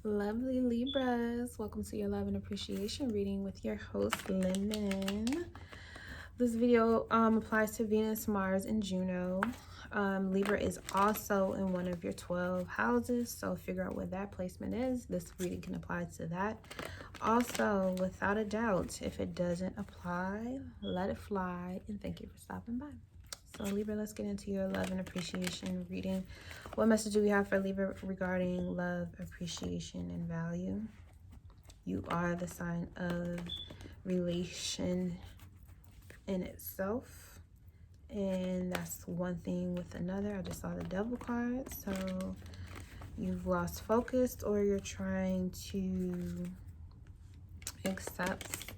Lovely Libras, welcome to your love and appreciation reading with your host Lemon. This video applies to Venus, Mars, and Juno. Libra is also in one of your 12 houses, so figure out where that placement is. This reading can apply to that. Also, without a doubt, if it doesn't apply, let it fly, and thank you for stopping by. So Libra, let's get into your love and appreciation reading. What message do we have for Libra regarding love, appreciation, and value? You are the sign of relation in itself. And that's one thing with another. I just saw the Devil card. So you've lost focus, or you're trying to accept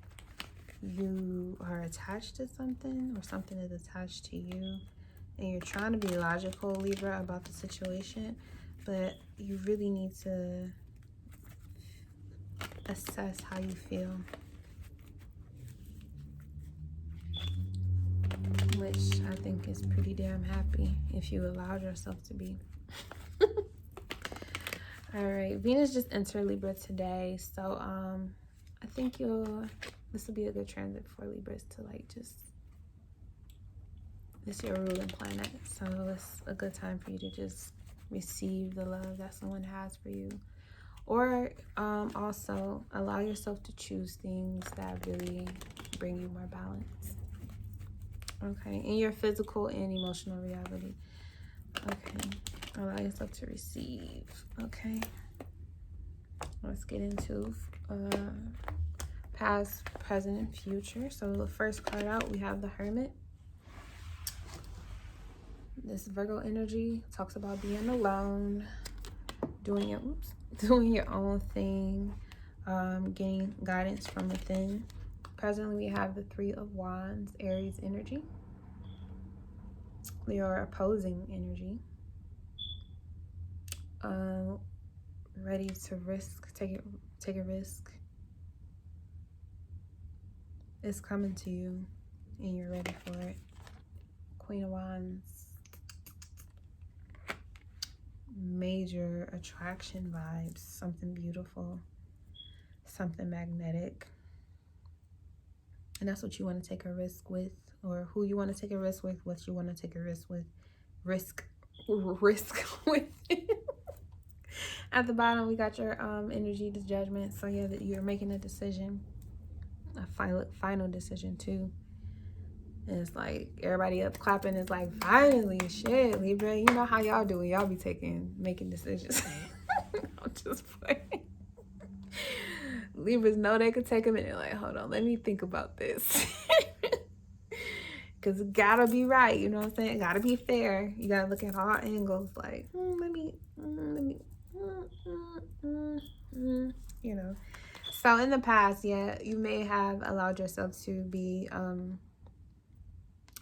you are attached to something, or something is attached to you, and you're trying to be logical, Libra, about the situation, but you really need to assess how you feel, which I think is pretty damn happy if you allowed yourself to be. All right, Venus just entered Libra today, so I think this will be a good transit for Libras to it's your ruling planet, so it's a good time for you to just receive the love that someone has for you, or also allow yourself to choose things that really bring you more balance, okay, in your physical and emotional reality. Okay, allow yourself to receive. Okay, let's get into past, present, and future. So the first card out, we have the Hermit. This Virgo energy talks about being alone, doing your own thing, getting guidance from within. Presently, we have the Three of Wands, Aries energy. Your opposing energy. Ready to take a risk. It's coming to you, and you're ready for it. Queen of Wands. Major attraction vibes, something beautiful, something magnetic, and that's what you want to take a risk with, or who you want to take a risk with, what you want to take a risk with. Risk with. At the bottom, we got your energy, the judgment. So yeah, that you're making a decision, a final decision too. And it's like everybody up clapping is like, finally, shit, Libra. You know how y'all do it. Y'all be making decisions. I'm just playing. Libras know they could take a minute. Like, hold on, let me think about this. Because it gotta be right. You know what I'm saying? It gotta be fair. You gotta look at all angles. Like, you know. So in the past, yeah, you may have allowed yourself to be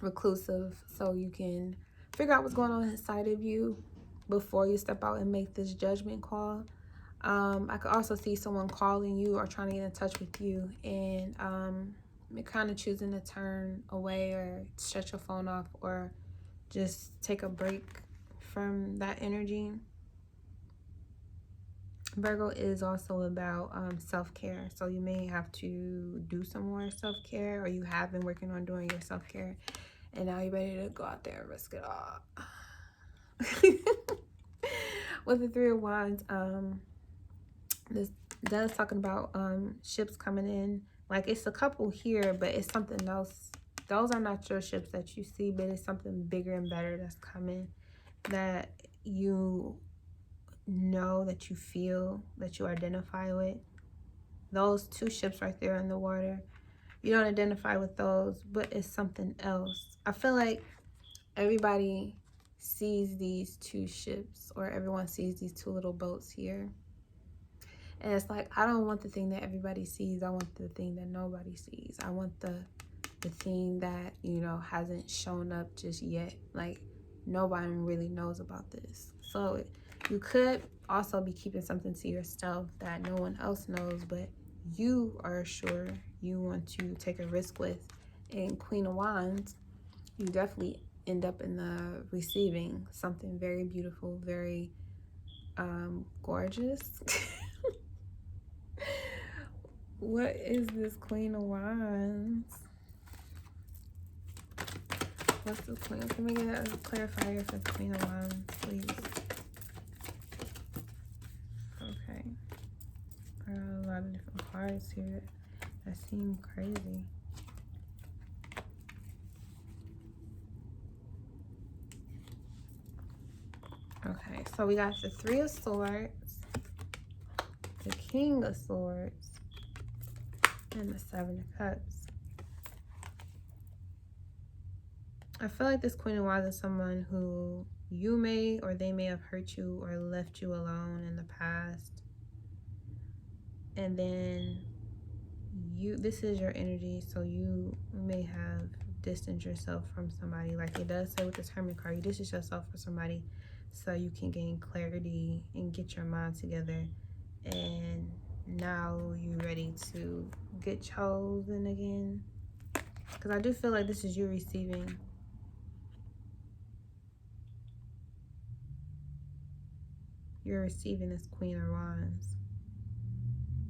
reclusive, so you can figure out what's going on inside of you before you step out and make this judgment call. I could also see someone calling you or trying to get in touch with you, and you're kind of choosing to turn away or shut your phone off or just take a break from that energy. Virgo is also about self-care, so you may have to do some more self-care, or you have been working on doing your self-care, and now you're ready to go out there and risk it all. With the Three of Wands, that is talking about ships coming in. Like, it's a couple here, but it's something else. Those are not your ships that you see, but it's something bigger and better that's coming, that you know, that you feel, that you identify with. Those two ships right there in the water, you don't identify with those, but it's something else. I feel like everybody sees these two ships, or everyone sees these two little boats here, and it's like, I don't want the thing that everybody sees. I want the thing that nobody sees. I want the thing that, you know, hasn't shown up just yet. Like, nobody really knows about this. So you could also be keeping something to yourself that no one else knows, but you are sure you want to take a risk with. And Queen of Wands, you definitely end up in the receiving something very beautiful, very gorgeous. What is this Queen of Wands? What's the Queen? Can we get a clarifier for Queen of Wands, please? Okay. A lot of different cards here that seem crazy. Okay, so we got the Three of Swords, the King of Swords, and the Seven of Cups. I feel like this Queen of Wands is someone who you may or they may have hurt you or left you alone in the past. And then this is your energy, so you may have distanced yourself from somebody. Like it does say with this Hermit card, you distance yourself from somebody so you can gain clarity and get your mind together. And now you're ready to get chosen again. Because I do feel like this is you receiving. You're receiving this Queen of Wands.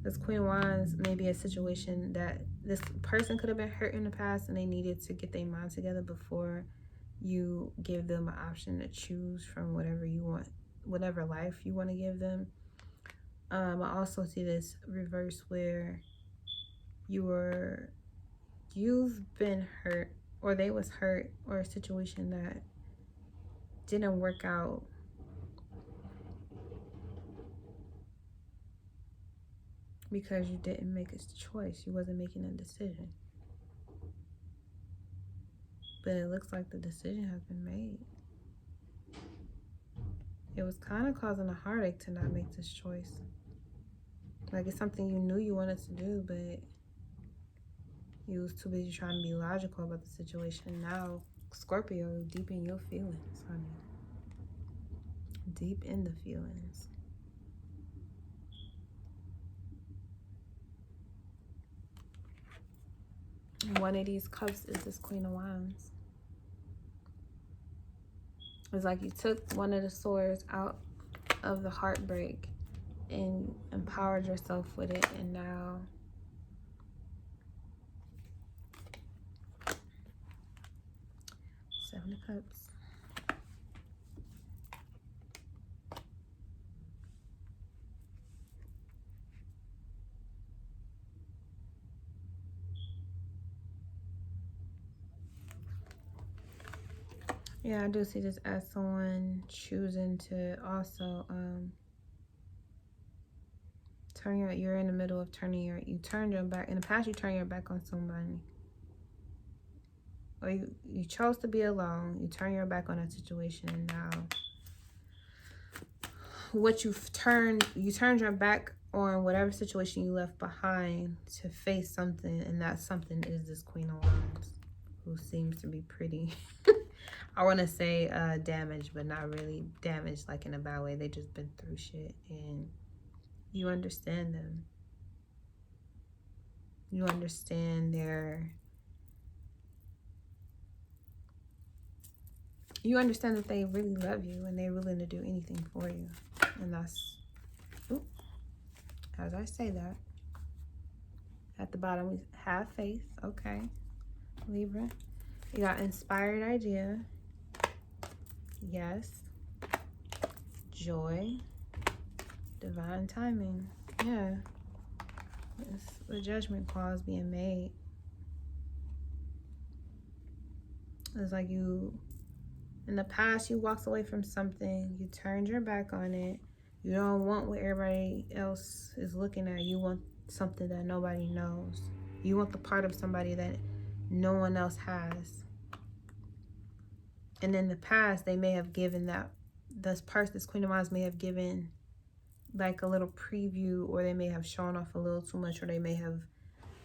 This Queen of Wands may be a situation that this person could have been hurt in the past and they needed to get their mind together before you give them an option to choose from whatever you want, whatever life you want to give them. I also see this reverse where you've been hurt, or they was hurt, or a situation that didn't work out. Because you didn't make a choice. You wasn't making a decision. But it looks like the decision has been made. It was kind of causing a heartache to not make this choice. Like it's something you knew you wanted to do, but you was too busy trying to be logical about the situation. Now, Scorpio, deep in your feelings, honey. Deep in the feelings. One of these cups is this Queen of Wands. It's like you took one of the swords out of the heartbreak and empowered yourself with it, and now Seven of Cups. Yeah, I do see this as someone choosing to also you're in the middle of you turned your back. In the past, you turned your back on somebody. Or you chose to be alone. You turn your back on that situation, and now you turned your back on whatever situation you left behind to face something, and that something is this Queen of Wands, who seems to be pretty I want to say damaged, but not really damaged like in a bad way. They just been through shit, and you understand them. You understand you understand that they really love you and they're willing to do anything for you. And that's, as I say that, at the bottom we have faith. Okay, Libra. You got inspired idea. Yes. Joy. Divine timing. Yeah. It's the judgment clause being made. It's like you, in the past, you walked away from something. You turned your back on it. You don't want what everybody else is looking at. You want something that nobody knows. You want the part of somebody that no one else has. And in the past, they may have given this Queen of Wands may have given like a little preview, or they may have shown off a little too much, or they may have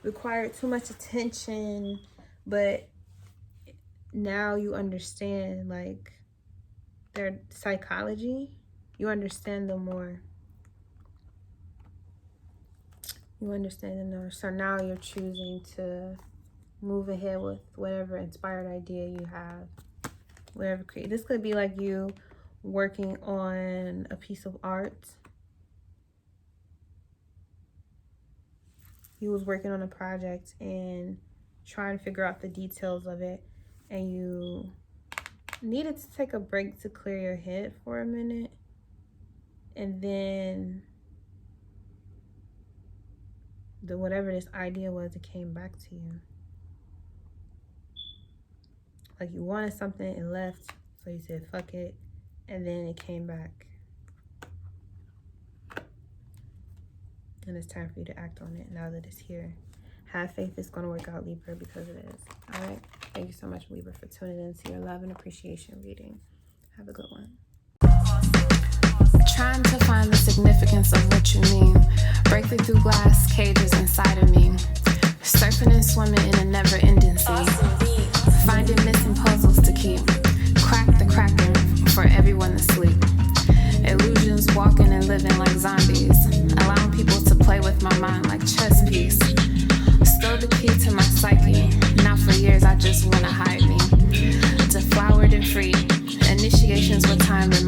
required too much attention. But now you understand like their psychology. You understand them more. You understand them more. So now you're choosing to move ahead with whatever inspired idea you have. Whatever this could be like you working on a piece of art. you was working on a project and trying to figure out the details of it, and you needed to take a break to clear your head for a minute, and then whatever this idea was, it came back to you. Like you wanted something, it left, so you said fuck it, and then it came back. And it's time for you to act on it now that it's here. Have faith it's going to work out, Libra, because it is. All right? Thank you so much, Libra, for tuning in to your love and appreciation reading. Have a good one. Trying to find the significance of what you mean. Breaking through glass cages inside of me. Surfing and swimming in a never-ending sea. Finding missing puzzles to keep. Crack the cracking for everyone to sleep. Illusions walking and living like zombies. Allowing people to play with my mind like chess piece. Stole the key to my psyche. Now for years I just wanna hide me. Deflowered and free. Initiations with time remind